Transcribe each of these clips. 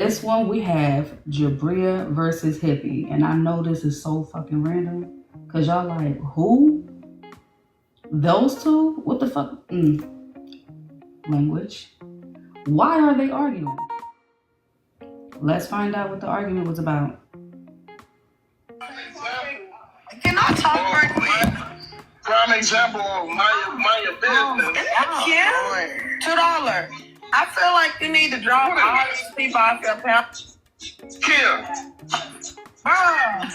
This one we have Jabria versus Hippie. And I know this is so fucking random. Cause y'all like, who? Those two? What the fuck? Language. Why are they arguing? Let's find out what the argument was about. Can I talk right quick? Prime example of my business. $2. I feel like you need to drop all these people off your pants. Kill. Why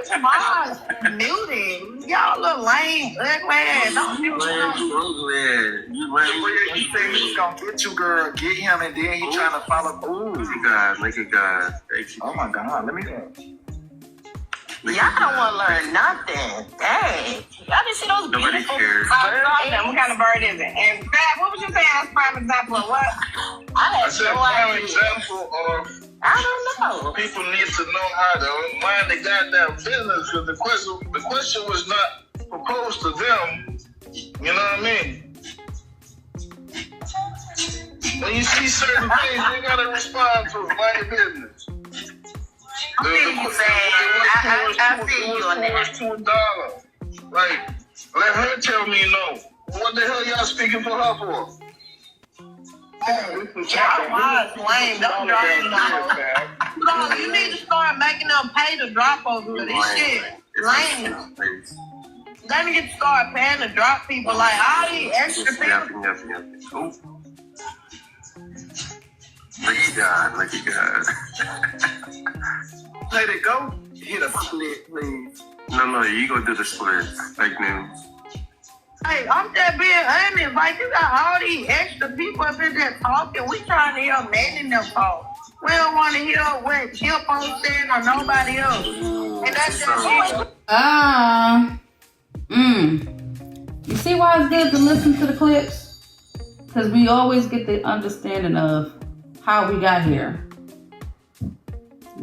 is mine muted? Y'all look lame, ugly. Don't mute You think he's gonna get you, girl? Get him, and then he trying to follow. Ooh, look at God, look at God. Oh my God, let me go. Y'all don't want to learn nothing. Dang. Y'all just see those Nobody beautiful cares. birds. What kind of bird is it? And Fab, what was you saying as prime example of what? I said prime example of I don't know. people need to know how to mind the goddamn business, because the question was not proposed to them. You know what I mean? When you see certain things, you gotta respond to it. Mind your business. I see you on that. It was $2. Like, let her tell me no. What the hell y'all speaking for her for? Y'all was lame. Don't drop no. You need to start making them pay to drop over this shit. Lame. Then you get to start paying to drop people like all these extra people. Ooh. Look at God, look at God. Let it go. Hit a split, please. No, you gonna do the split. Fake news. Hey, I'm just being honest. Like, you got all these extra people up in there talking. We trying to hear men in them talk. We don't want to hear what Chip on saying or nobody else. And that's just You see why it's good to listen to the clips? Because we always get the understanding of how we got here.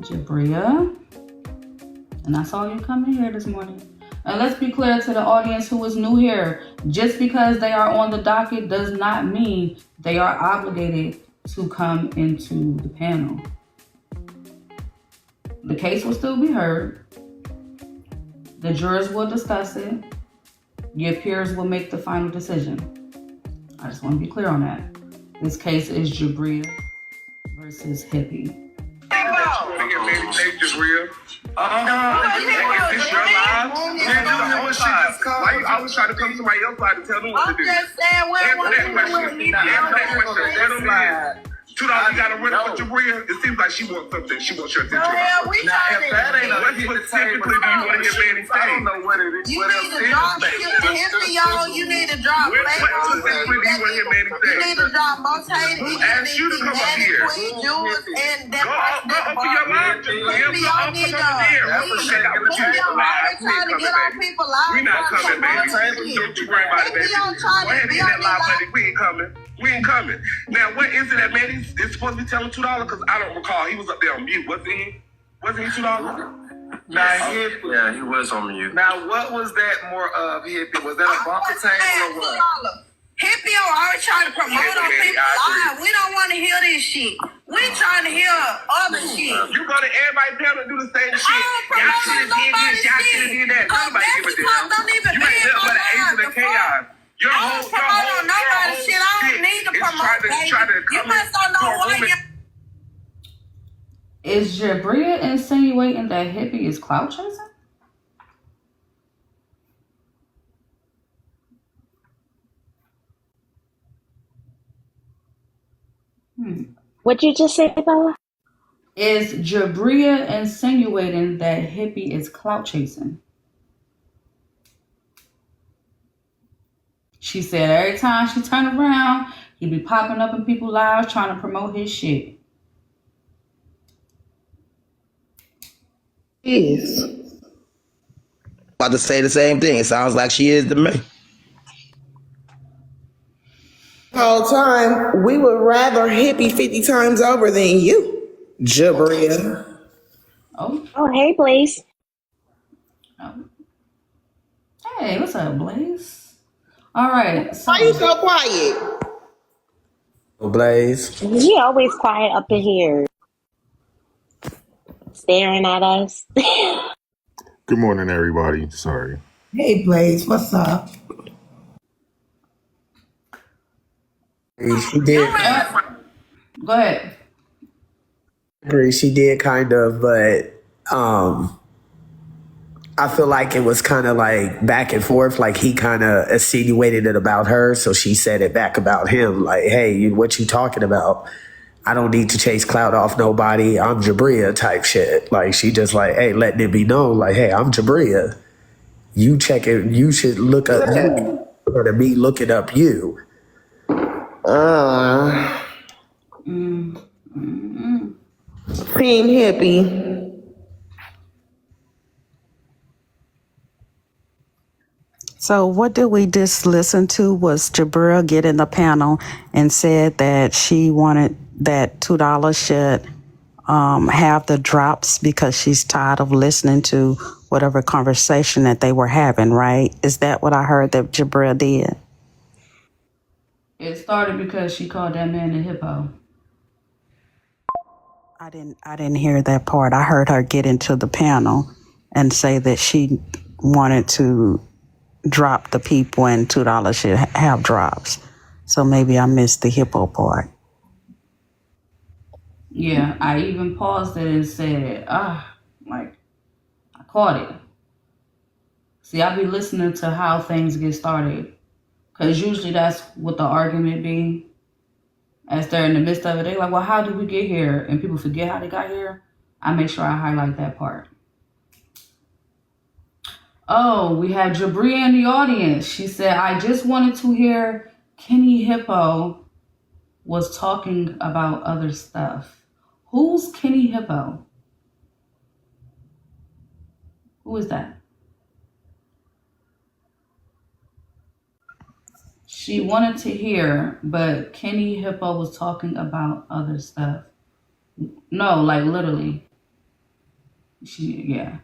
Jabria. And I saw you coming here this morning. And let's be clear to the audience who is new here. Just because they are on the docket does not mean they are obligated to come into the panel. The case will still be heard. The jurors will discuss it. Your peers will make the final decision. I just want to be clear on that. This case is Jabria versus Hippie. Is real. This your live? Why you always try to come to my elbow to tell them what to do? I'm just saying, $2, you gotta run up with Jabria. It seems like she wants something. She wants your attention. If that ain't what specifically do you want to hear Manny say? I don't know what it is. You need to drop Hippie, y'all. You need to drop What specifically do you want to hear Manny say? You need to drop Motated. Who asked you to come up here? Queen Jules and that Go open your line. Hippie, y'all need to. Trying to get on people live. We not coming, baby. Don't you worry about it, baby. Go ahead and get that live money. We ain't coming. We ain't coming. Now, what is it that Manny is supposed to be telling $2? Because I don't recall. He was up there on mute. Wasn't he? Wasn't he $2? Yeah, he was on mute. Now, what was that more of, Hippie? Was that a bumper table or what? Hippie always trying to promote on people live. We don't want to hear this shit. We trying to hear other shit. You go to everybody's panel and do the same shit. Y'all should have did this. Y'all should have did that. Nobody give a damn. Don't even You ain't nothing but an ace of the chaos. Your I don't promote on nobody's shit. I don't need to promote. You must don't know why you. Is Jabria insinuating that Hippie is clout chasing? What'd you just say, Bella? Is Jabria insinuating that Hippie is clout chasing? She said every time she turned around, he'd be popping up in people's lives trying to promote his shit. Is about to say the same thing. It sounds like she is to me. Whole time, we would rather Hippie 50 times over than you, Jabria. Oh, hey, Blaze. Oh. Hey, what's up, Blaze? All right. So, why you so quiet? Blaze. You always quiet up in here. staring at us. Good morning, everybody. Sorry. Hey, Blaze, what's up? She did. Go ahead. Agree, she did kind of, but I feel like it was kind of like back and forth. Like he kind of insinuated it about her, so she said it back about him. Like, hey, what you talking about? I don't need to chase clout off nobody. I'm Jabria type shit. Like she just like, hey, letting it be known, like, hey, I'm Jabria. You check it. You should look up you or to me looking up you. Team Hippie. So what did we just listen to was Jabria get in the panel and said that she wanted that $2 should have the drops because she's tired of listening to whatever conversation that they were having, right? Is that what I heard that Jabria did? It started because she called that man a hippo. I didn't hear that part. I heard her get into the panel and say that she wanted to drop the people and $2 should have drops. So maybe I missed the hippo part. Yeah, I even paused it and said, like, I caught it. See, I be listening to how things get started. Because usually that's what the argument be. As they're in the midst of it, they're like, well, how did we get here? And people forget how they got here. I make sure I highlight that part. Oh, we have Jabria in the audience. She said, I just wanted to hear Kenny Hippo was talking about other stuff. Who's Kenny Hippo? Who is that? She wanted to hear, but Kenny Hippo was talking about other stuff. No, like literally. Yeah.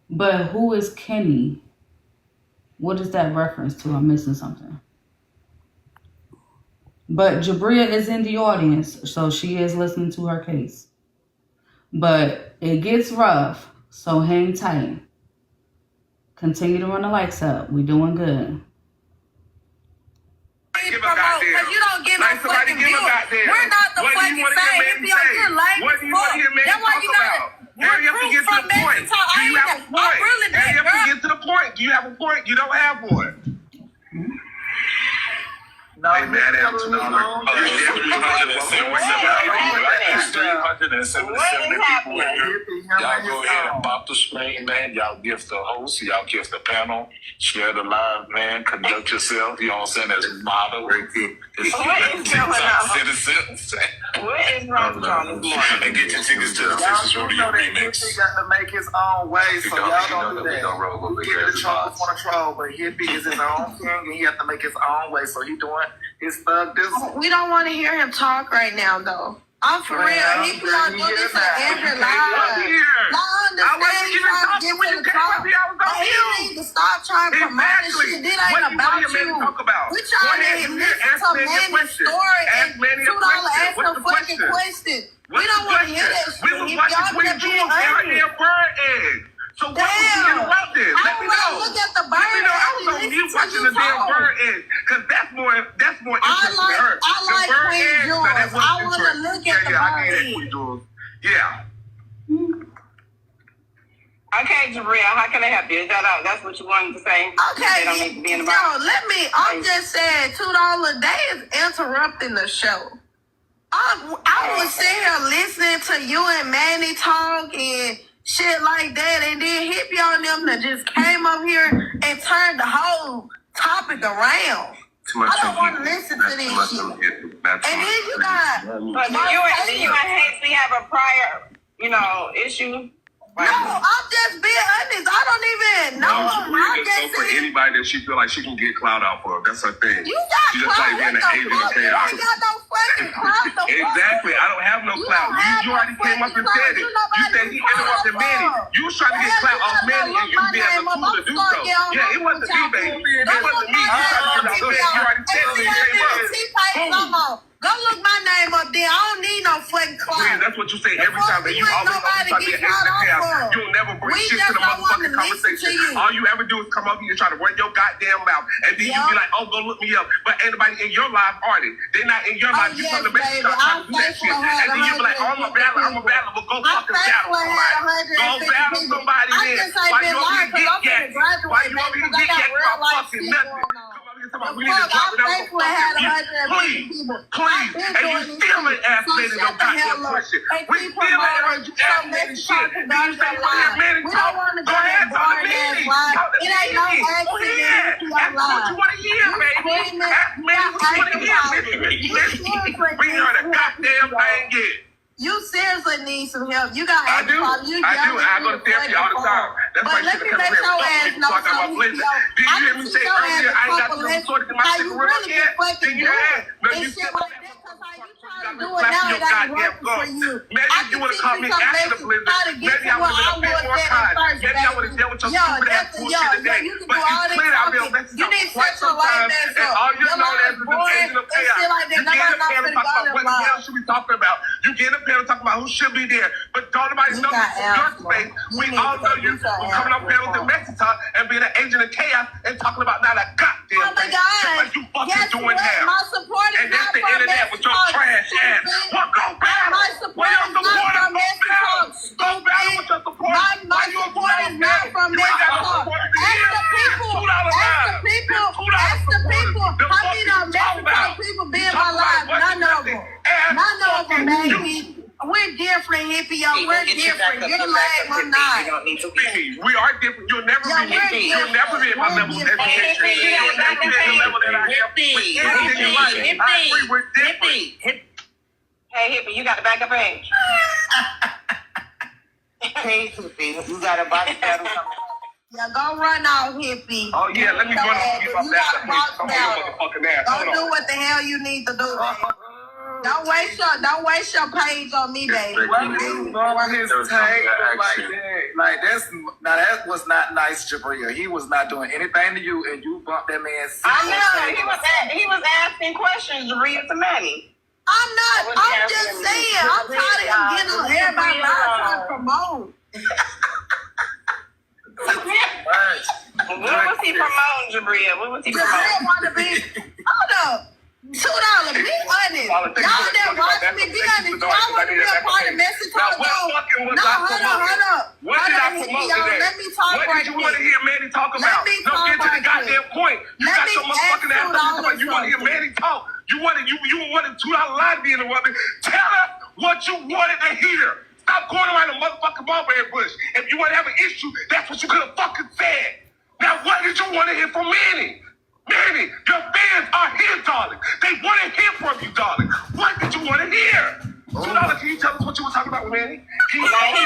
But who is Kenny? What is that reference to? I'm missing something. But Jabria is in the audience, so she is listening to her case. But it gets rough, so hang tight. Continue to run the lights up. We doing good. Give a goddamn. You don't get Like no somebody fucking give a view. goddamn. We're not the What do you fucking want to hear same. men If y'all say? get lame What do you want to hear men that's why talk you gotta about? Hurry up and get to the point. Do you have a point? Hurry up and get to the point. Do you have a point? You don't have one. They mad at $2. Y'all go ahead and bop the screen, man. Y'all gift the host, y'all gift the panel, share the live, man. Conduct yourself, you know what I'm saying, as a model. Citizens. What is wrong with y'all this morning? And get your tickets to the Texas Rodeo Remix. Hippie got to make his own way, so y'all don't do We that. gonna roll over We here get as the a troll boss. for the troll, but Hippie is his own king, and he has to make his own way. So he doing his thug this. We don't want to hear him talk right now, though. I'm for real. He be on doing this in every live. I understand he's trying to get to the top, but he need to stop trying to promote this shit. This ain't about you. We trying to listen to Manny's story and $2 ask no fucking question. We don't want to hear that shit. We was watching Queen Jewel and her damn bird egg. So what was you interrupted? Let me know. Look at the bird. Let me know. I was on mute watching the damn bird egg. Because that's more interesting to her. I like Queen Jewel. I want to look at the bird egg. Yeah. Okay, Jabria, how can I help you? That's what you wanted to say? Okay, They don't need to be in the no, box. I'm just saying $2 a day is interrupting the show. I was sitting here listening to you and Manny talk and shit like that, and then Hippie on them that just came up here and turned the whole topic around. I don't want to listen to this shit. And then you got... But do you and Hasty have a prior, issue? No, I'm just being honest. I don't even know him. I'm just for anybody that she feel like she can get clout out for. That's her thing. You got she just like being an agent of chaos. You ain't got no fucking clout. Exactly. I don't have no clout. You already came up and said it. You said he interrupted Manny. You was trying to get clout off Manny and you didn't have a tool to do so. Yeah, it wasn't me, baby. It wasn't me. You tried to get out of bed. You already said it when you came up. Come on. Go look my name up there. I don't need no fucking clout. Please, that's what you say every time. And you always try to be an extra. You'll never bring shit to the motherfucking conversation. All you ever do is come up here and try to run your goddamn mouth. And then you be like, oh, go look me up. But anybody in your life are they? They're not in your life. You come to make sure trying to do that shit. And then you be like, oh, I'm a battler. Well, go fucking battle somebody. Go battle somebody then. Why you over here get yacked? Why you over here get yacked about fucking nothing? We need to drop it out. Please. And you still ain't asked me no goddamn question. We still ain't heard you ask me shit. You say you want to hear Manny talk? Go ahead, talk to Manny. It ain't no accident. That's what you want to hear, baby. Ask Manny what you want to hear. We heard a goddamn thing yet. You seriously need some help. You got I do. I go to therapy all the time. That's why you should have come here. Talking about blizzard. Did you hear me say earlier I ain't got to sort of my cigarette yet? Did you have? No, you still do it now, it ain't working for you. Maybe you would have called me after the blizzard. Maybe I would have been a bit more kind. Maybe I would have dealt with your stupid ass bullshit today. But you cleared out your message out quite some time. And all you know is the engine of chaos. You get in the panel talking about what the hell should we talking about. You get in the panel talking about who should be there. But don't nobody know this is your space. We all know you coming up panels in Mexico and being an agent of chaos and talking about not a goddamn thing. Just like you fucking doing now. And that's the internet with your trash ass. What go battle? Where your support is? Go battle with your support. Why you support is not from Mexico. Ask the people. Ask the people. How many Mexican people be in my life? None of them, baby. We're different, hippie, y'all. We're different. You're lame, I'm not. We are different. You'll never be hippie. You'll never be at my level of education. You'll never be at the level that I have. With anything in life. I agree, we're different. Hey, hippie, you got to back up page. Hey, hippie, you got a box battle coming. Yeah, go run out, hippie. Oh, yeah, let me run off and get my back. Don't do what the hell you need to do, baby. Don't waste your page on me, baby. Why did you bump his table like that? Like that was not nice, Jabria. He was not doing anything to you, and you bumped that man's. I know he was asking questions, Jabria, to Manny. I'm just saying. I'm tired of him getting on everybody's live trying to promote. What was he promoting, Jabria? What was he promoting? Jabria want to be. Hold up. $2. Be honest. Y'all that watch me, be honest. Y'all want to be a part of Message Talk? No, hold up. What did I promote today? Let me talk What right did you want to hear Manny talk about? Get to the goddamn point. You got your motherfucking ass talking. You want to hear Manny talk. You wanted $2 line to be in the woman. Tell her what you wanted to hear. Stop going around the motherfucking mulberry bush. If you want to have an issue, that's what you could have fucking said. Now, what did you want to hear from Manny? Manny, your fans are here, darling. They want to hear from you, darling. What did you want to hear? $2, can you tell us what you were talking about with Manny? Can you tell us?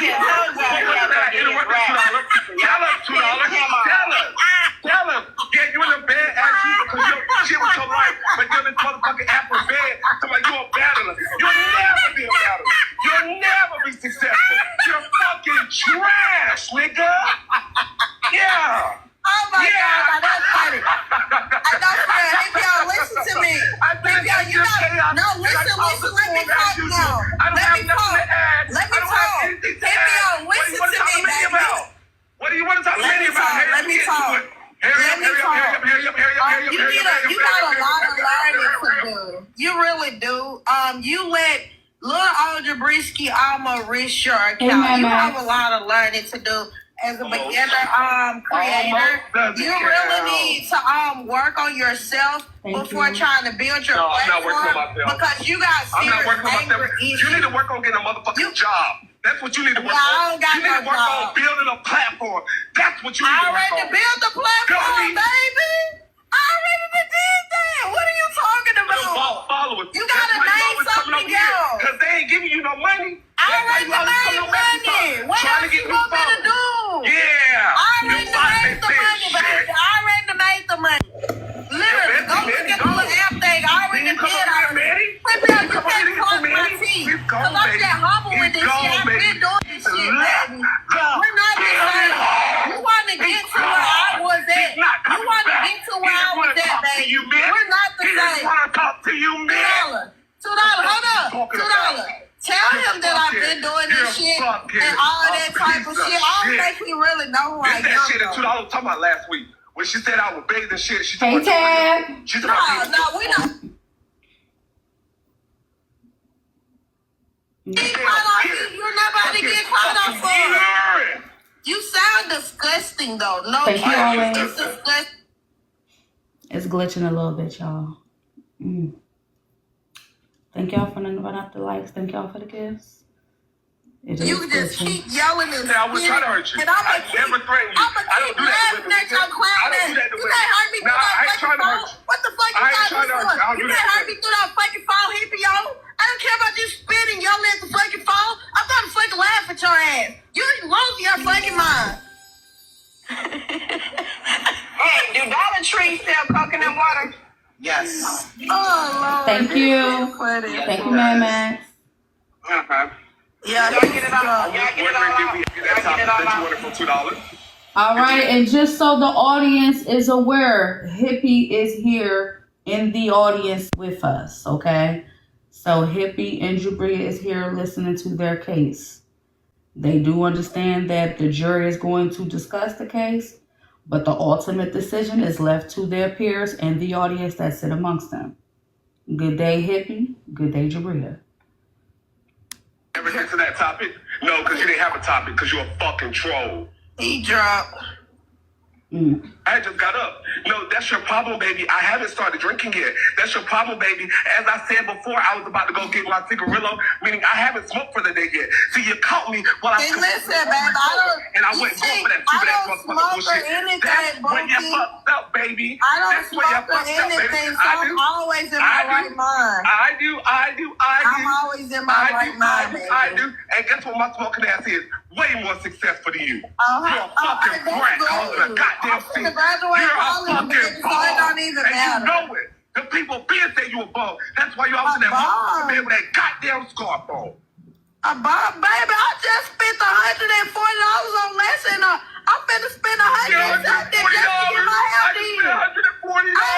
Tell us. Yeah, you in a bad attitude because your shit was so light, but you're in this motherfucking apple bed. Somebody, you're a battler. You'll never be a battler. You'll never be successful. You're fucking trash, nigga. Yeah. Oh my God, that's funny. I don't care. Hey, y'all, listen to me. Let me talk now. Let me talk. Hey, y'all, listen to me, baby. What do you want to talk to me about? Let me talk. You got a lot of learning to do. You really do. You let little old Jabrisky almost risk your account. You have a lot of learning to do. As a beginner creator, you really need to work on yourself before trying to build your platform because you got serious anger issues. You need to work on getting a motherfucking job. That's what you need to work on. You need to work on building a platform. That's what you need to work on. I already built the platform, baby. I already did that. What are you talking about? Followers. You gotta name something else. Because they ain't giving you no money. I already made money. What else you want me to do? Yeah. I already made the money, baby. I already made the money. Literally, go look at the little app thing. I already did already. Maybe I just had to cross my teeth. Because I'm just humble with this shit. I've been doing this shit, baby. We're not the same. You want to get to where I was at. You want to get to where I was at, baby. We're not the same. I want to talk to you, man. $2. Hold up. $2. Tell him that I've been doing this shit and all that type of shit. I don't think he really know who I am. That shit at $2 talking about last week. When she said I was bathing shit, she Hey, Tab. No, we don't. You're nobody get caught up for. You sound disgusting though. No, thank you always. It's disgusting. It's glitching a little bit, y'all. Thank y'all for none about the likes. Thank y'all for the gifts. You just keep yelling and I was trying to hurt you. I never threatened you. I don't do that. I don't do that. You can't hurt me through that fucking phone. What the fuck you got me for? You can't hurt me through that fucking phone, hippie, yo. I don't care about you spitting, yelling at the fucking phone. I'm trying to fucking laugh at your ass. You lose your fucking mind. Hey, do Dollar Tree sell coconut water? Yes. Oh, Lord. Thank you. Thank you, Mad Max. Yeah, y'all get it all out. Y'all get it all out. Y'all get it all out. For $2. All right, and just so the audience is aware, Hippie is here in the audience with us, okay? So Hippie and Jabria is here listening to their case. They do understand that the jury is going to discuss the case, but the ultimate decision is left to their peers and the audience that sit amongst them. Good day, Hippie. Good day, Jabria. Ever get to that topic? No, because you didn't have a topic, because you're a fucking troll. He dropped. I just got up. No, that's your problem, baby. I haven't started drinking yet. That's your problem, baby. As I said before, I was about to go get my cigarillo, meaning I haven't smoked for the day yet. See, you caught me while I was... Listen, babe, I don't... And I went going for that stupid ass motherfucker bullshit. That's when you fucked up, baby. I don't smoke or anything, so I'm always in my right mind. I do. I'm always in my right mind, baby. I do. And guess what my smoking ass is? Way more successful than you. You're a fucking brat. Causing a goddamn thing. You're a fucking bum. And you know it. The people been say you a bum. That's why you always in that motherfucking bed with that goddamn scarf on. A bum, baby. I just spent $140 on lesson. I'm finna spend $100 just to get my hair did. I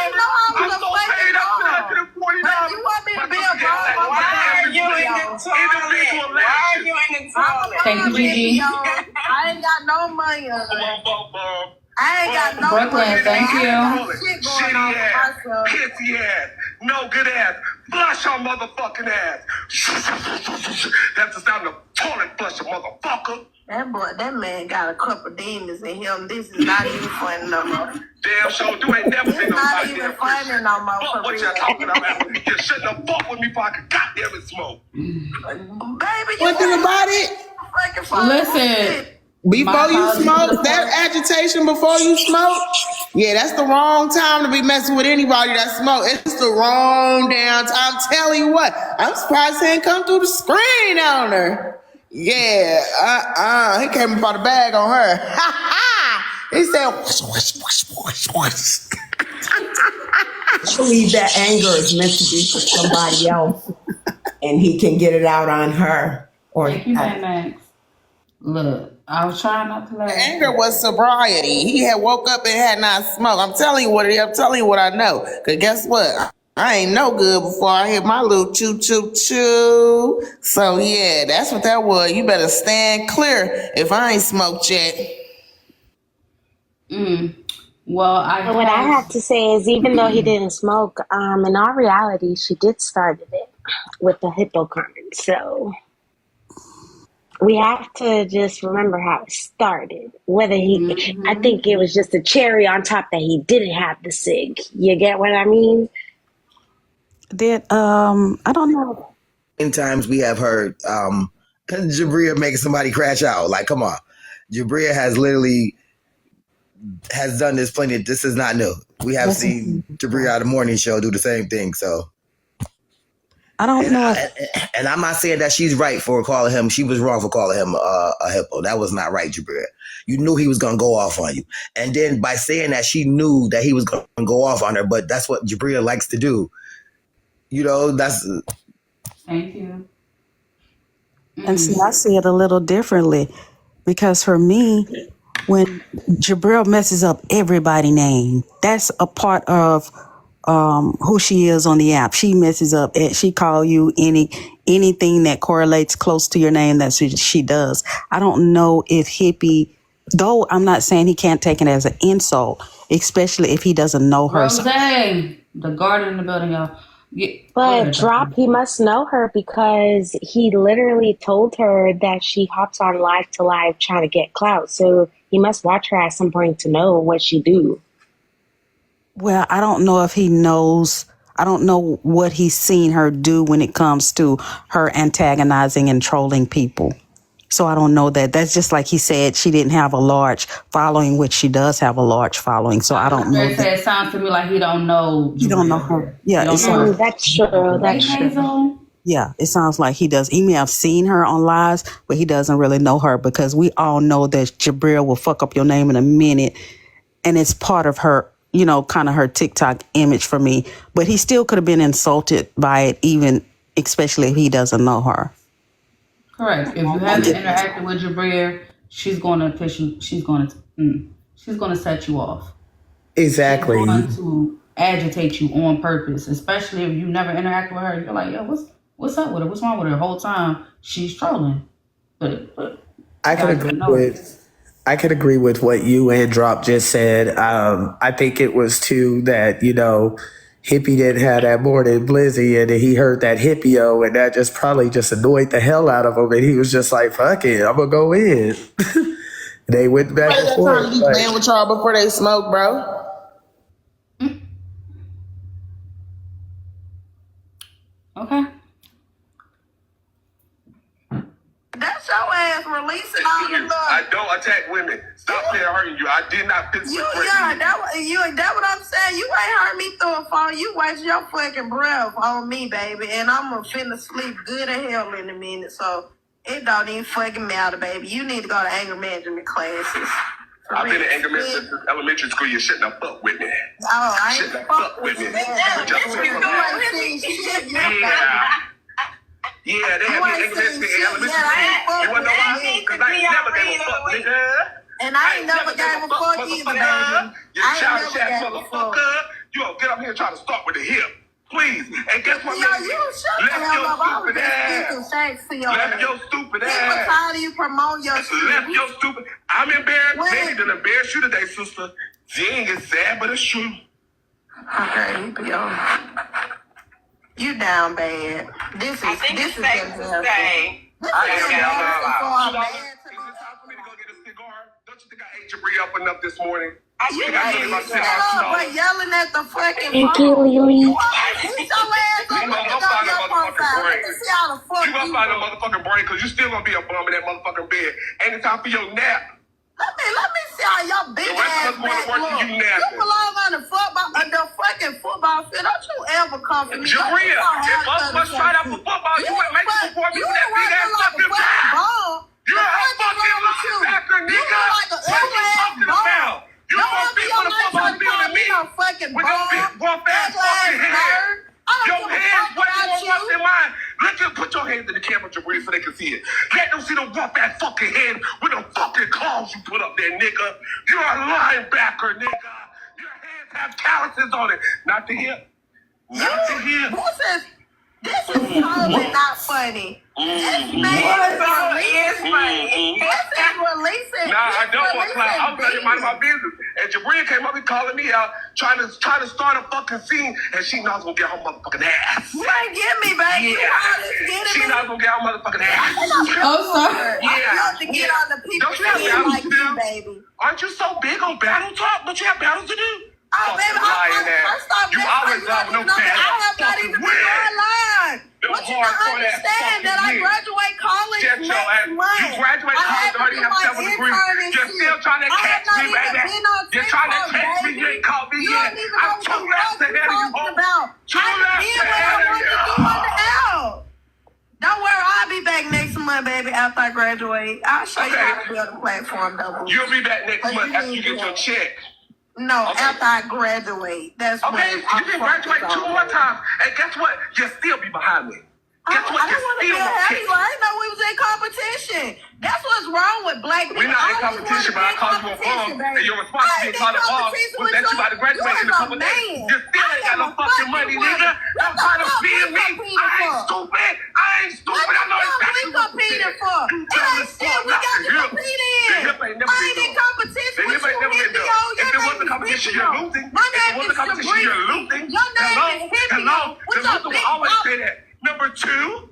ain't know I was a fucking bum. But you want me to be a bum? Why are you in the toilet? Why are you in the toilet? Thank you, Gigi. I ain't got no money. I ain't got no Brooklyn, money. thank you. Shitty ass, pissy ass, no good ass, flush your motherfucking ass. That's the sound of toilet flush, motherfucker. That man got a couple demons in him. This is not even funny no more. Damn sure, you ain't never seen not nobody even funny no more. Fuck what you're talking about. You shouldn't have fucked with me before I could goddamn it smoke. Baby, One thing about it, listen. before you smoke, that agitation before you smoke, yeah, that's the wrong time to be messing with anybody that smoke. It's the wrong damn time. I'm telling you what, I'm surprised he ain't come through the screen on her. Yeah, he came up out the bag on her. Ha ha! He said, whoosh, whoosh, whoosh, whoosh, whoosh. I believe that anger is meant to be for somebody else, and he can get it out on her. Thank you, Max. Look, I was trying not to laugh. The anger was sobriety. He had woke up and had not smoked. I'm telling you what it is. I'm telling you what I know. Because guess what? I ain't no good before I hit my little choo choo choo. So yeah, that's what that was. You better stand clear if I ain't smoked yet. Well, what I have to say is, even though he didn't smoke, in all reality, she did start it with the hippo comment. So we have to just remember how it started. Whether he, I think it was just a cherry on top that he didn't have the cig. You get what I mean? I don't know. In times we have heard Jabria making somebody crash out. Like, come on. Jabria has done this plenty. This is not new. We have seen Jabria on the morning show do the same thing. So I don't know. And I'm not saying that she's right for calling him. She was wrong for calling him a hippo. That was not right, Jabria. You knew he was going to go off on you. And then by saying that, she knew that he was going to go off on her. But that's what Jabria likes to do. You know, that's... Thank you. And see, I see it a little differently. Because for me, when Jabril messes up everybody's name, that's a part of who she is on the app. She messes up. She call you anything that correlates close to your name. That she does. I don't know if Hippie, though I'm not saying he can't take it as an insult, especially if he doesn't know her. Rose, the garden in the building, y'all. But Drop, he must know her because he literally told her that she hops on live to live trying to get clout. So he must watch her at some point to know what she do. Well, I don't know if he knows. I don't know what he's seen her do when it comes to her antagonizing and trolling people. So I don't know that. That's just like he said, she didn't have a large following, which she does have a large following. So I don't know. It sounds to me like he don't know. He don't know her. Yeah, that's true. That's true. Yeah, it sounds like he does. He may have seen her on lives, but he doesn't really know her because we all know that Jabria will fuck up your name in a minute. And it's part of her, you know, kind of her TikTok image for me. But he still could have been insulted by it, even especially if he doesn't know her. Correct. If you haven't interacted with Jabria, she's going to set you off. Exactly. She's going to agitate you on purpose, especially if you never interact with her. You're like, yo, what's up with her? What's wrong with her? The whole time she's trolling. But I could agree with what you and Drop just said. I think it was too that, you know, Hippie didn't have that more than Blizzy, and then he heard that Hippie-o, and that just probably just annoyed the hell out of him, and he was just like, fuck it, I'm gonna go in. They went back and forth. He playing with y'all before they smoke, bro. Okay. That's your ass releasing all your love. I don't attack women. Stop saying hurting you. I did not piss you. That what I'm saying. You ain't hurt me through a phone. You waste your fucking breath on me, baby. And I'm finna sleep good as hell in a minute. So it don't even fucking matter, baby. You need to go to anger management classes. I've been in anger management since elementary school. You shouldn't have fucked with me. Oh, I ain't fuck with you. Yeah, they have me anger management in elementary school. You wanna know why? Because I ain't never gave a fuck, nigga. And I ain't never gave a fuck either, baby. You childish ass motherfucker. You gonna get up here and try to start with the hip. Please. And guess what? Left your stupid ass. Left your stupid ass. People tired of you promoting your shit. Left your stupid. I'm embarrassed. Maybe done embarrass you today, sister. Dang, it's sad, but it's true. Okay, you down bad. This is safe to say. I am down bad. Is it time for me to go get a cigar? Don't you think I ate Jabria up enough this morning? You but yelling at the fucking Thank you, Lily. You gonna find a motherfucking brain because you still gonna be a bum in that motherfucking bed. Ain't it time for your nap? Let me see how your big ass back look. You belong on the fucking football field. Don't you ever come for me. Jabria, if us was tried out for football, you wouldn't make it before me with that big ass fucking ball. You're a fucking linebacker, nigga. What are you talking about? You gonna be on the football field and me with your big rough ass fucking head. Your hands way more rough than mine. Put your hands in the camera, Jabria, so they can see it. Let them see the rough ass fucking hand with the fucking claws you put up there, nigga. You're a linebacker, nigga. Your hands have calluses on it. Not the hip. Not the hip. This is totally not funny. It's funny. Nah, I don't want clout. I'm telling you, mind my business. And Jabria came up and calling me out, trying to start a fucking scene, and she knows gonna get her motherfucking ass. You ain't get me, baby. Yeah. She knows gonna get her motherfucking ass. Oh, sorry. Yeah. I have to get on the people like you, baby. Aren't you so big on battle talk? Don't you have battles to do? Oh, baby, you always have no battle. I have not even been online. But you don't understand that I graduate college next month. You graduate college, already have 7 degrees. You're still trying to catch me, baby. You're trying to catch me. You ain't caught me yet. I'm 2 laps ahead of you, home. 2 laps ahead of you. Don't worry, I'll be back next month, baby, after I graduate. I'll show you how to build a platform, though. You'll be back next month after you get your check. No, after I graduate. That's okay. You can graduate 2 more times, and guess what? You'll still be behind me. Guess what? I don't want to be happy. I didn't know we was in competition. That's what's wrong with black people. We're not in competition, but I called you a bum, and your response to being called a bum was that you about to graduate in a couple days. You still ain't got got no fucking money, nigga. I'm trying to feed me. I ain't stupid. I know exactly what we competing for. It ain't shit we got to compete in. I ain't in competition with you, Hippie. If it wasn't competition, you're losing. If it wasn't competition, you're losing. Your name is Hippie. Hello? Because Luther will always say that. Number two,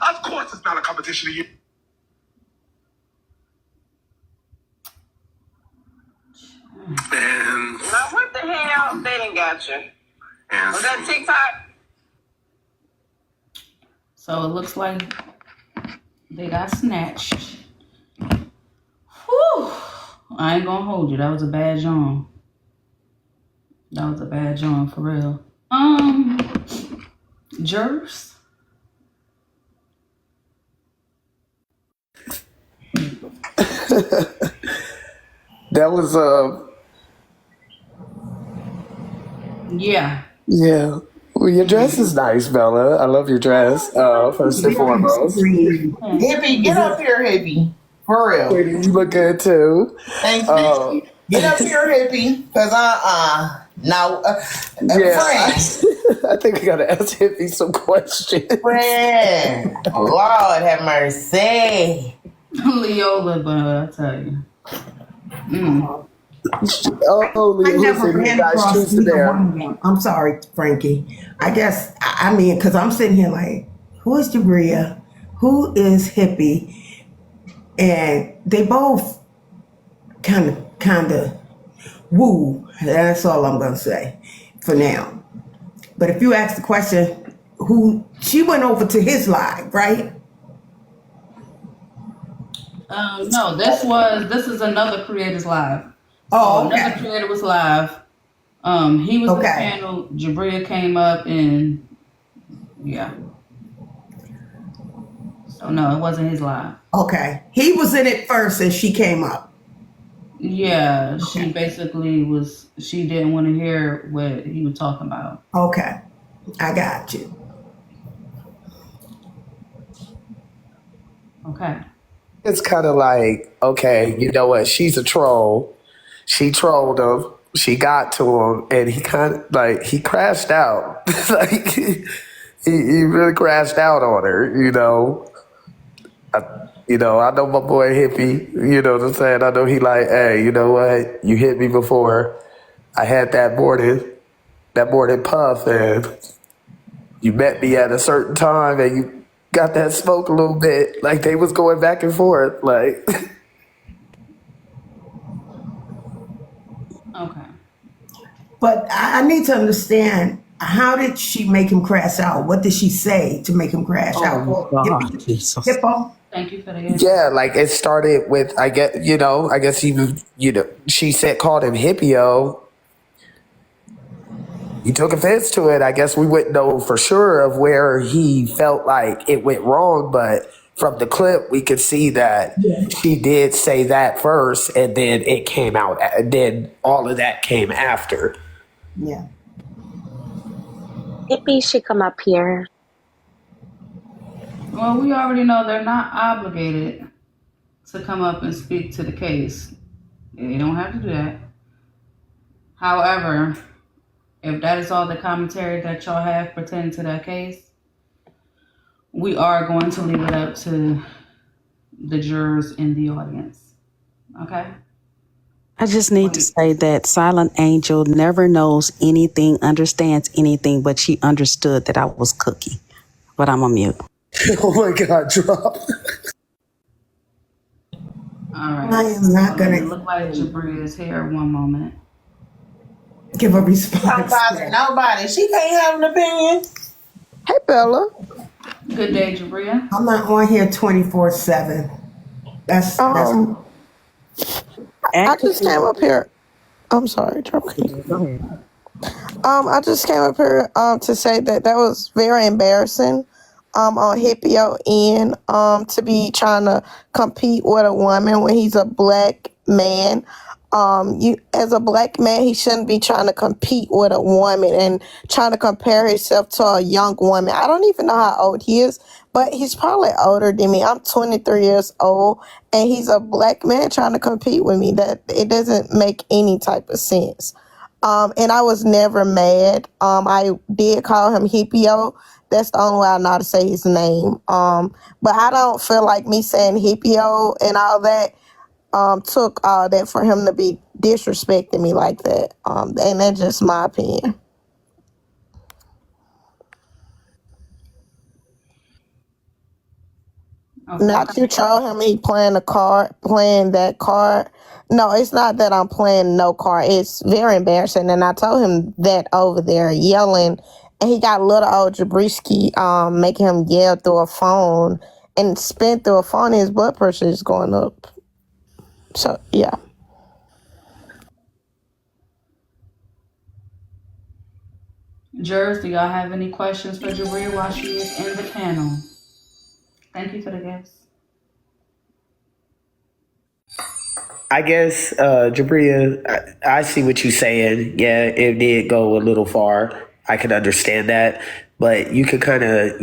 of course it's not a competition to you. Now, what the hell? They didn't got you. Was that TikTok? So it looks like they got snatched. Whew. I ain't gonna hold you. That was a bad John. For real. Jurors. That was Yeah. Well, your dress is nice, Bella. I love your dress. First and foremost. Hippie, get up here, Hippie. For real. Sweetie, you look good too. Thanks, get up here, Hippie. Because now, friend. I think I gotta ask Hippie some questions. Friend. Lord have mercy. Leola, but I tell you. I never ran across either one of them. I'm sorry, Frankie. I guess, I mean, because I'm sitting here like, who is Jabria? Who is Hippie? And they both kind of woo. That's all I'm going to say for now. But if you ask the question, she went over to his live, right? No, this is another creator's live. Oh, okay. Another creator was live. He was in the panel. Jabria came up and yeah. So no, it wasn't his live. Okay. He was in it first and she came up. Yeah, okay. She basically she didn't want to hear what he was talking about. Okay. I got you. Okay. It's kind of like, okay, you know what? She's a troll. She trolled him. She got to him, and he kind of like he crashed out. Like he really crashed out on her. You know. I know my boy Hippie. You know what I'm saying? I know he like, hey, you know what? You hit me before. I had that morning puff, and you met me at a certain time, and you got that smoke a little bit. Like they was going back and forth. Like. Okay. But I need to understand, how did she make him crash out? What did she say to make him crash out? Hippo? Thank you for the answer. Yeah, like it started with, I guess he was, she called him Hippio. He took offense to it. I guess we wouldn't know for sure of where he felt like it went wrong, but from the clip, we could see that she did say that first, and then it came out. And then all of that came after. Yeah. Hippie should come up here. Well, we already know they're not obligated to come up and speak to the case. They don't have to do that. However, if that is all the commentary that y'all have pertaining to that case, we are going to leave it up to the jurors in the audience. Okay? I just need to say that Silent Angel never knows anything, understands anything, but she understood that I was cooking. But I'm on mute. Oh my God, drop. All right. I am not going to look like Jabria is here. One moment. Give a response. Don't bother nobody. She can't have an opinion. Hey, Bella. Good day, Jabria. I'm not on here 24/7. That's I just came up here. I'm sorry, Trevor. I just came up here to say that was very embarrassing on Hippio end to be trying to compete with a woman when he's a black man. As a black man, he shouldn't be trying to compete with a woman and trying to compare himself to a young woman. I don't even know how old he is, but he's probably older than me. I'm 23 years old, and he's a black man trying to compete with me. That it doesn't make any type of sense. And I was never mad. I did call him Hippio. That's the only way I know how to say his name. But I don't feel like me saying Hippio and all that took all that for him to be disrespecting me like that. And that's just my opinion. Okay. Not you told him he playing that card. No, it's not that I'm playing no card. It's very embarrassing. And I told him that over there yelling, and he got little old Jabrisky making him yell through a phone and spin through a phone. His blood pressure is going up. So yeah. Jurors, do y'all have any questions for Jabria while she is in the panel? Thank you for the guests. I guess, Jabria, I see what you're saying. Yeah, it did go a little far. I can understand that. But you could kind of,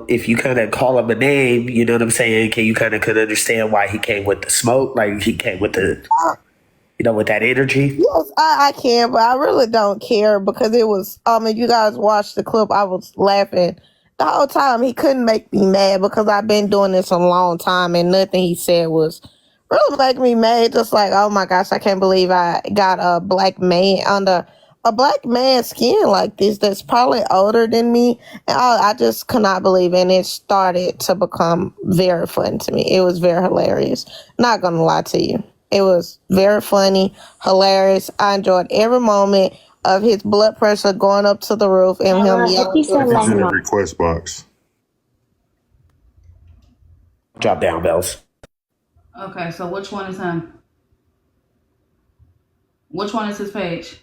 if you kind of call him a name, you know what I'm saying? Can you kind of could understand why he came with the smoke? Like he came with the, with that energy? Yes, I can, but I really don't care because it was, if you guys watched the clip, I was laughing the whole time. He couldn't make me mad because I've been doing this a long time and nothing he said was really making me mad. Just like, oh my gosh, I can't believe I got a black man under a black man's skin like this that's probably older than me. And I just could not believe it. And it started to become very funny to me. It was very hilarious. Not going to lie to you. It was very funny, hilarious. I enjoyed every moment of his blood pressure going up to the roof and him yelling. He's in the request box. Drop down, Bells. Okay, so which one is him? Which one is his page?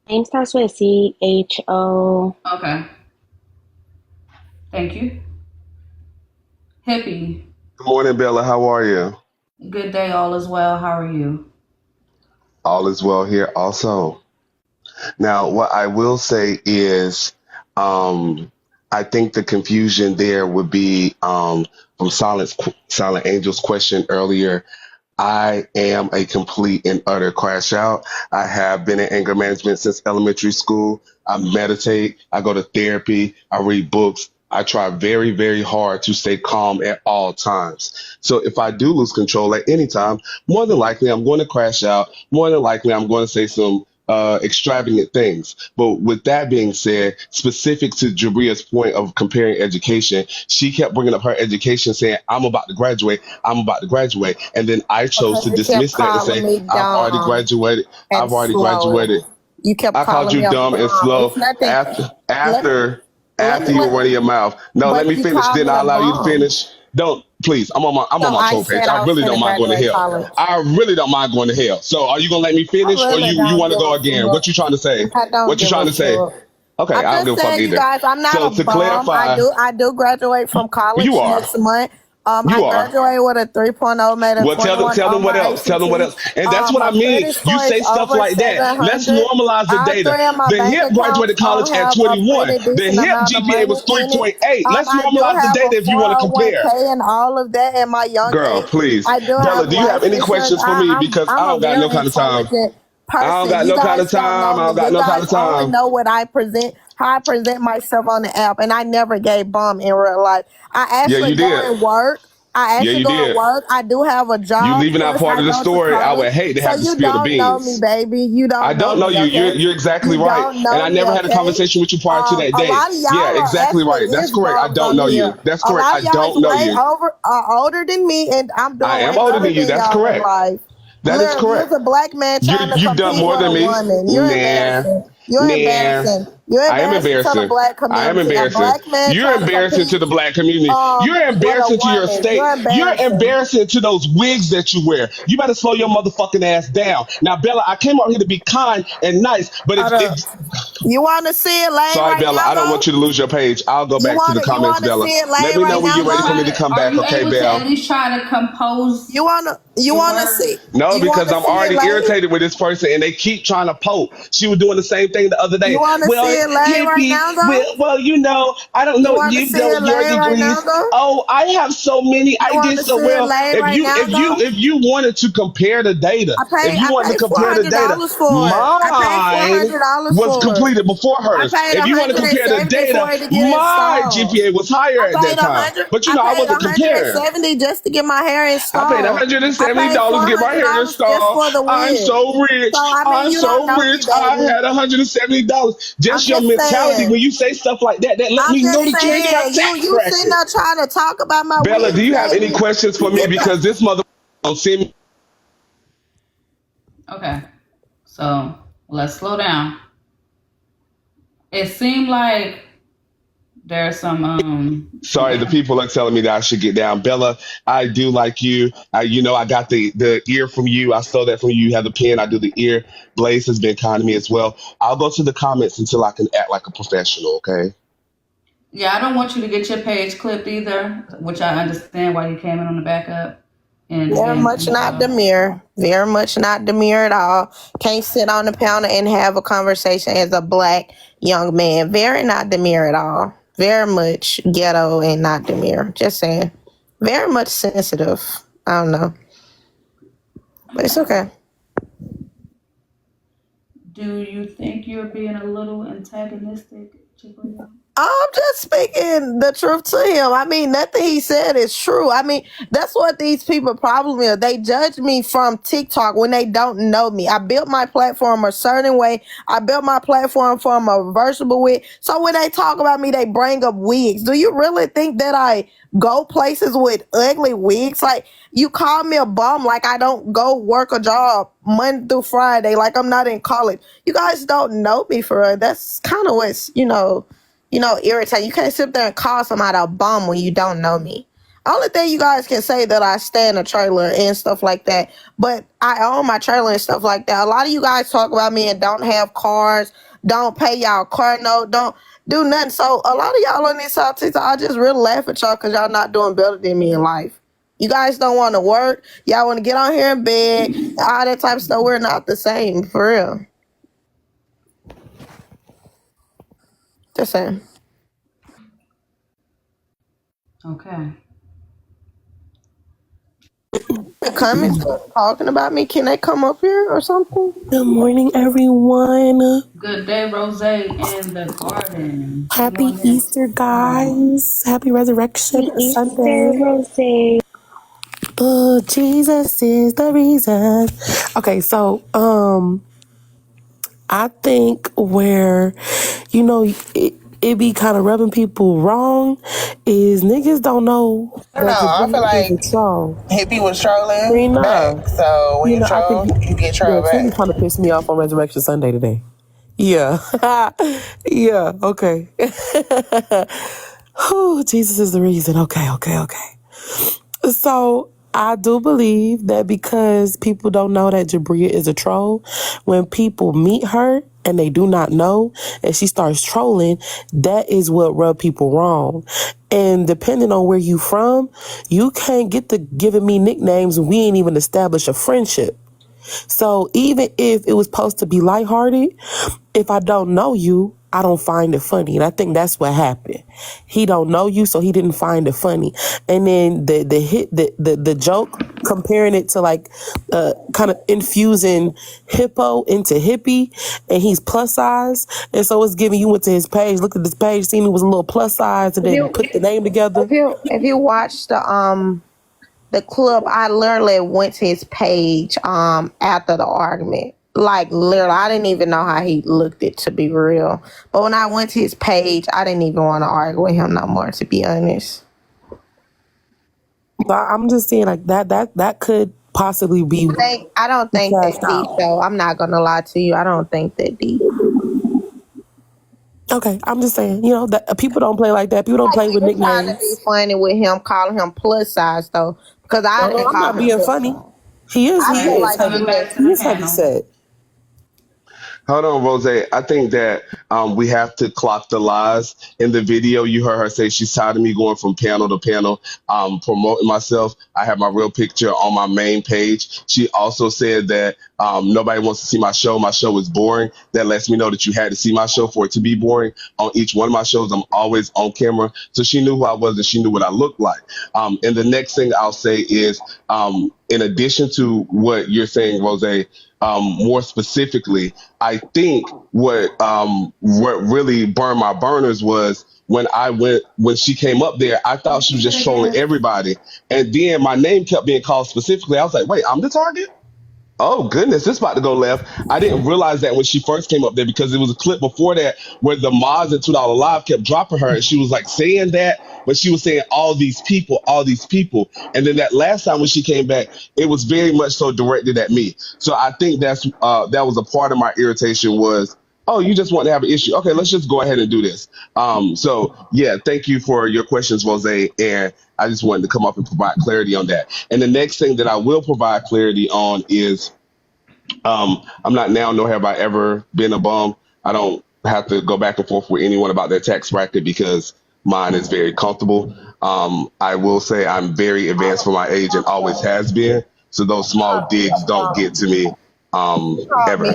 Name starts with CHO. Okay. Thank you. Hippie. Good morning, Bella. How are you? Good day, all is well. How are you? All is well here also. Now, what I will say is, I think the confusion there would be from Silent Angel's question earlier. I am a complete and utter crash out. I have been in anger management since elementary school. I meditate. I go to therapy. I read books. I try very, very hard to stay calm at all times. So if I do lose control at any time, more than likely I'm going to crash out. More than likely I'm going to say some extravagant things. But with that being said, specific to Jabria's point of comparing education, she kept bringing up her education saying, I'm about to graduate. I'm about to graduate. And then I chose to dismiss that and say, I've already graduated. I've already graduated. You kept I called you dumb and slow after you were running your mouth. No, let me finish. Then I'll allow you to finish. Don't, please. I'm on my troll page. I really don't mind going to hell. I really don't mind going to hell. So are you gonna let me finish, or you want to go again? What you trying to say? What you trying to say? Okay, I don't give a fuck either. You guys, I'm not a bum. Clarify, I do graduate from college next month. I graduated with a 3.0, made a tell them what else. Tell them what else. And that's what I mean. You say stuff like that. Let's normalize the data. The HIP graduated college at 21. The HIP GPA was 3.8. Let's normalize the data if you want to compare. And all of that in my young girl, please. Bella, do you have any questions for me? Because I don't got no kind of time. I don't got no kind of time. I don't got no kind of time. I only know what I present, how I present myself on the app, and I never gave bum in real life. I actually go and work. I actually go and work. I do have a job. You leaving out part of the story. I would hate to have to spill the beans. You don't know me, baby. You don't. I don't know you. You're exactly right. And I never had a conversation with you prior to that day. Yeah, exactly right. That's correct. I don't know you. That's correct. I don't know you. Older than me, and I'm doing. I am older than you. That's correct. That is correct. You're a black man trying to you've done more than me. You're embarrassing. You're embarrassing. I am embarrassing. To the black community. I am embarrassing. You're embarrassing to the black community. You're embarrassing to your state. You're embarrassing to those wigs that you wear. You better slow your motherfucking ass down. Now, Bella, I came out here to be kind and nice, but You want to see it laid Sorry, right Bella. now, I don't though? want you to lose your page. I'll go You back to want the to comments, Bella. see it Let laid me right know when now, you're ready for though? me to come Are back, you okay, able to Belle? at least try to compose You your wanna words? see? No, You because wanna I'm see it already laid? irritated with this person, and they keep trying to poke. She was doing the same thing the other You day. wanna see Well, it laid right Hippie, now, though? well, I don't You know. wanna You see know it your laid right now, degrees. though? Oh, I have so many. You I did wanna so see it well. laid If right you now, if you though? if you wanted to compare the data, if you I wanted to paid compare the data, $400 for it. I paid mine $400 was for it. completed before I hers. paid If you want to compare the 170 data, for it to get my installed. GPA was higher I at that paid time. But I I paid wasn't comparing. 170 just to get my hair I paid installed. I paid $170 to get my hair $400 just installed. for the I'm wig. so So rich. I mean, I'm you don't so know me, rich. I baby. had $170. I'm Just your just mentality saying. when you say stuff like that, that let I'm me know just that you ain't got saying. tax You sitting bracket. there trying to talk about my Bella, do wigs, you have any baby. questions for me? Because this mother don't see me. Okay, so let's slow down. It seemed like there's some Sorry, the people are telling me that I should get down. Bella, I do like you. I got the ear from you. I stole that from you. You have the pen. I do the ear. Blaze has been kind to me as well. I'll go to the comments until I can act like a professional, okay? Yeah, I don't want you to get your page clipped either, which I understand why you came in on the backup. Very much not demure. Very much not demure at all. Can't sit on the counter and have a conversation as a black young man. Very not demure at all. Very much ghetto and not demure. Just saying. Very much sensitive. I don't know. But it's okay. Do you think you're being a little antagonistic, Jabria? I'm just speaking the truth to him. I mean, nothing he said is true. I mean, that's what these people problem is. They judge me from TikTok when they don't know me. I built my platform a certain way. I built my platform from a versatile wig. So when they talk about me, they bring up wigs. Do you really think that I go places with ugly wigs? Like, you call me a bum like I don't go work a job Monday through Friday, like I'm not in college. You guys don't know me for real. That's kind of what's, irritating. You can't sit there and call somebody a bum when you don't know me. Only thing you guys can say that I stay in a trailer and stuff like that. But I own my trailer and stuff like that. A lot of you guys talk about me and don't have cars, don't pay y'all car note, don't do nothing. So a lot of y'all on this South TikTok, I just really laugh at y'all because y'all not doing better than me in life. You guys don't want to work. Y'all want to get on here in bed, all that type of stuff. We're not the same, for real. Just saying. Okay. The comments talking about me. Can they come up here or something? Good morning, everyone. Good day, Rose in the garden. Good Happy morning. Easter, guys. Happy Resurrection Easter Sunday. Rosé. Oh, Jesus is the reason. Okay, so I think where it be kind of rubbing people wrong is niggas don't know I don't that know. I feel Jabria is like a troll. Hippie was trolling Nah, back. So when you I think troll, you get trolled Trini back. kind of pissed me off on Resurrection Sunday today. Yeah. Yeah, okay. Oh, Jesus is the reason. Okay. So I do believe that because people don't know that Jabria is a troll, when people meet her and they do not know and she starts trolling, that is what rub people wrong. And depending on where you from, you can't get to giving me nicknames when we ain't even established a friendship. So even if it was supposed to be lighthearted, if I don't know you, I don't find it funny. And I think that's what happened. He don't know you, so he didn't find it funny. And then the joke, comparing it to like kind of infusing hippo into hippie, and he's plus size. And so it's giving, you went to his page, looked at this page, seen he was a little plus size, and then put the name together. If you watch the clip, I literally went to his page after the argument. Like, literally, I didn't even know how he looked it, to be real. But when I went to his page, I didn't even want to argue with him no more, to be honest. But I'm just saying, like, that could possibly be I don't think that cashed deep, out. though. I'm not going to lie to you. I don't think that deep. Okay, I'm just saying, that people don't play like that. People don't Like, play with you're trying to be nicknames. funny with him, calling him plus size, though. Because I didn't I'm call not him being plus funny. size. He is who I he feel Okay, is. like coming you back just... to He the is heavy panel. set. Hold on, Rose. I think that we have to clock the lies. In the video, you heard her say she's tired of me going from panel to panel, promoting myself. I have my real picture on my main page. She also said that nobody wants to see my show. My show is boring. That lets me know that you had to see my show for it to be boring. On each one of my shows, I'm always on camera. So she knew who I was and she knew what I looked like. And the next thing I'll say is, in addition to what you're saying, Rose, more specifically, I think what really burned my burners was when she came up there. I thought she was just trolling everybody, and then my name kept being called specifically. I was like, wait, I'm the target? Oh goodness, it's about to go left. I didn't realize that when she first came up there because it was a clip before that where the mods at $2 Live kept dropping her and she was like saying that, but she was saying all these people. And then that last time when she came back, it was very much so directed at me. So I think that was a part of my irritation was, oh, you just want to have an issue. Okay, let's just go ahead and do this. So yeah, thank you for your questions, Rose. And I just wanted to come up and provide clarity on that. And the next thing that I will provide clarity on is I'm not now, nor have I ever been a bum. I don't have to go back and forth with anyone about their tax bracket because mine is very comfortable. I will say I'm very advanced for my age and always has been. So those small digs don't get to me ever.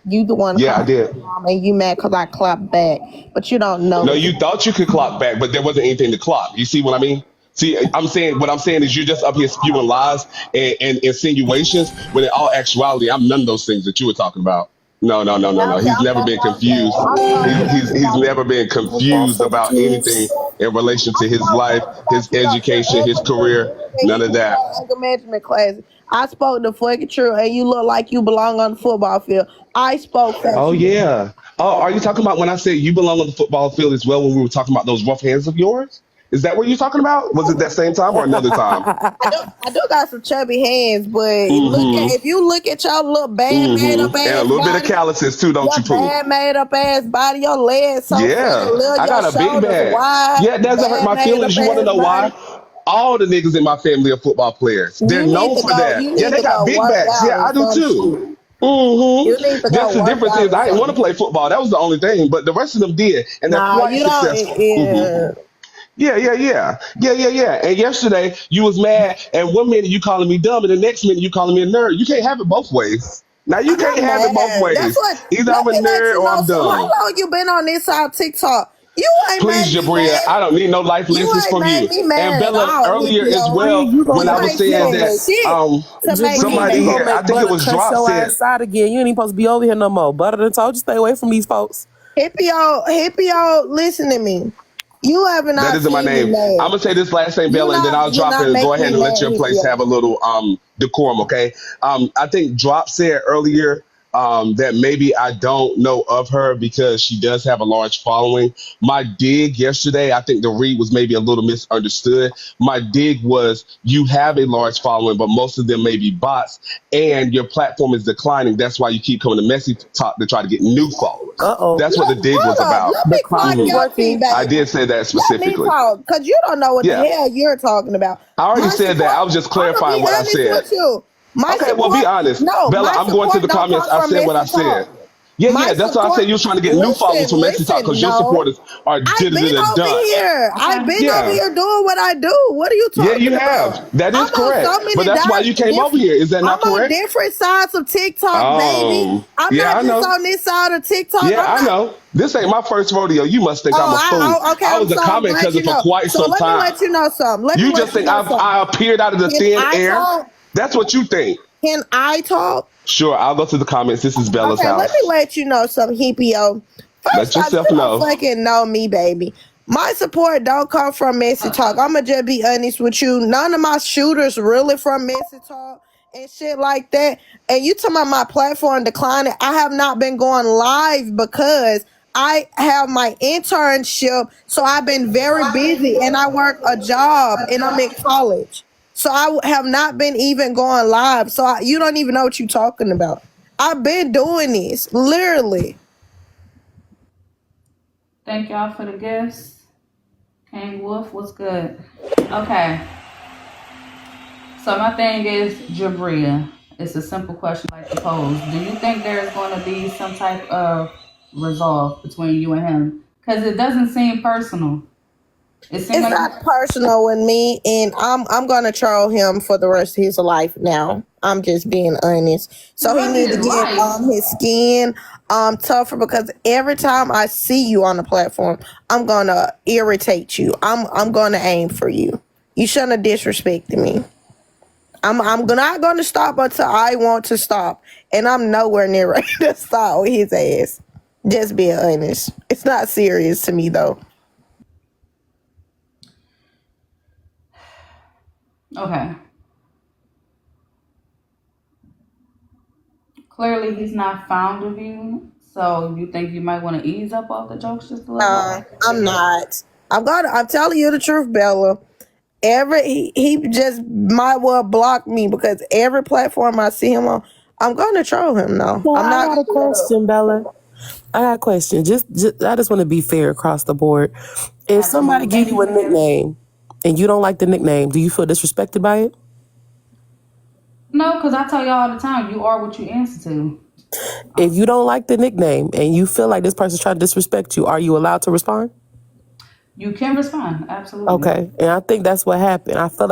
You the one. Yeah, I did. And you mad because I clapped back, but you don't know. No, you thought you could clock back, but there wasn't anything to clock. You see what I mean? See, what I'm saying is you're just up here spewing lies and insinuations when in all actuality, I'm none of those things that you were talking about. No. He's never been confused. He's never been confused about anything in relation to his life, his education, his career, none of that. Anger management class. I spoke the fucking truth, and you look like you belong on the football field. I spoke facts. Oh yeah. Oh, are you talking about when I said you belong on the football field as well when we were talking about those rough hands of yours? Is that what you're talking about? Was it that same time or another time? I do got some chubby hands, but if you look at your little bad made up ass and a little body, bit of calluses too, don't you, Pooh? Bad made up ass body, your legs so yeah, I got a big bag. Yeah, it doesn't hurt my feelings. You want to know why? All the niggas in my family are football players. They're known for that. Yeah, they got big backs. Yeah, I do too. Just the difference is I didn't want to play football. That was the only thing, but the rest of them did, and they're quite successful. Yeah. And yesterday you was mad, and one minute you calling me dumb, and the next minute you calling me a nerd. You can't have it both ways. Now you can't have it both ways. Either I'm a nerd or I'm dumb. How long you been on this side of TikTok? You ain't Please, Jabria, I don't need no life lessons from you. And Bella, earlier as well, when I was saying that, somebody here, I think it was Drop said. Outside again. You ain't even supposed to be over here no more. Butter done told you stay away from these folks. Hippie, listen to me. You haven't. That isn't my name. I'm gonna say this last name, Bella, and then I'll drop it and go ahead and let your place have a little decorum, okay? I think Drop said earlier that maybe I don't know of her because she does have a large following. My dig yesterday, I think the read was maybe a little misunderstood. My dig was you have a large following, but most of them may be bots, and your platform is declining. That's why you keep coming to Messy Talk to try to get new followers. That's what the dig was about. I did say that specifically. Because you don't know what the hell you're talking about. I already said that. I was just clarifying what I said. Okay, well, be honest. Bella, I'm going to the comments. I said what I said. Yeah, that's why I said you was trying to get new followers from Messy Talk because your supporters are done. I've been over here doing what I do. What are you talking about? Yeah, you have. That is correct. But that's why you came over here. Is that not correct? I'm on different sides of TikTok, baby. I'm not just on this side of TikTok. Yeah, I know. This ain't my first rodeo. You must think I'm a fool. Okay, I was a comment cousin for quite some time. Let me let you know something. You just think I appeared out of the thin air? That's what you think. Can I talk? Sure, I'll go to the comments. This is Bella's house. Let me let you know something, Hippie. Let yourself know. You fucking know me, baby. My support don't come from Messy Talk. I'ma just be honest with you. None of my shooters really from Messy Talk and shit like that. And you talking about my platform declining. I have not been going live because I have my internship. So I've been very busy and I work a job and I'm in college. So I have not been even going live. So you don't even know what you're talking about. I've been doing this, literally. Thank y'all for the gifts. King Wolf, what's good? Okay. So my thing is, Jabria, it's a simple question. Like, I suppose. Do you think there's going to be some type of resolve between you and him? Because it doesn't seem personal. It seems It's like not personal with me, and I'm gonna troll him for the rest of his life now. I'm just being honest. So he not need to his get life. his skin tougher, because every time I see you on the platform, I'm gonna irritate you. I'm gonna aim for you. You shouldn't have disrespected me. I'm not gonna stop until I want to stop, and I'm nowhere near ready to stop with his ass. Just being honest. It's not serious to me though. Okay. Clearly, he's not fond of you. So you think you might want to ease up off the jokes just a little bit? I'm not. I'm telling you the truth, Bella. He just might well block me, because every platform I see him on, I'm gonna troll him now. So I'm I not got a gonna let up. question, Bella. I got a question. Just I just want to be fair across the board. If somebody Absolutely. give Thank you you a for that. nickname and you don't like the nickname, do you feel disrespected by it? No, because I tell you all the time, you are what you answer to. If you don't like the nickname and you feel like this person's trying to disrespect you, are you allowed to respond? You can respond. Absolutely. Okay, and I think that's what happened. I felt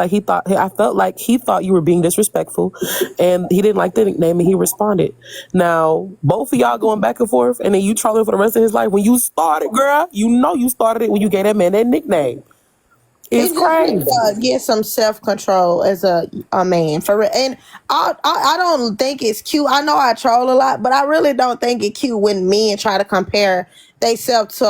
like he thought you were being disrespectful, and he didn't like the nickname, and he responded. Now, both of y'all going back and forth, and then you trolling for the rest of his life. When you started, girl, you know you started it when you gave that man that nickname. He It's just need crazy. to get some self control as a man for real. And I don't think it's cute. I know I troll a lot, but I really don't think it's cute when men try to compare themselves to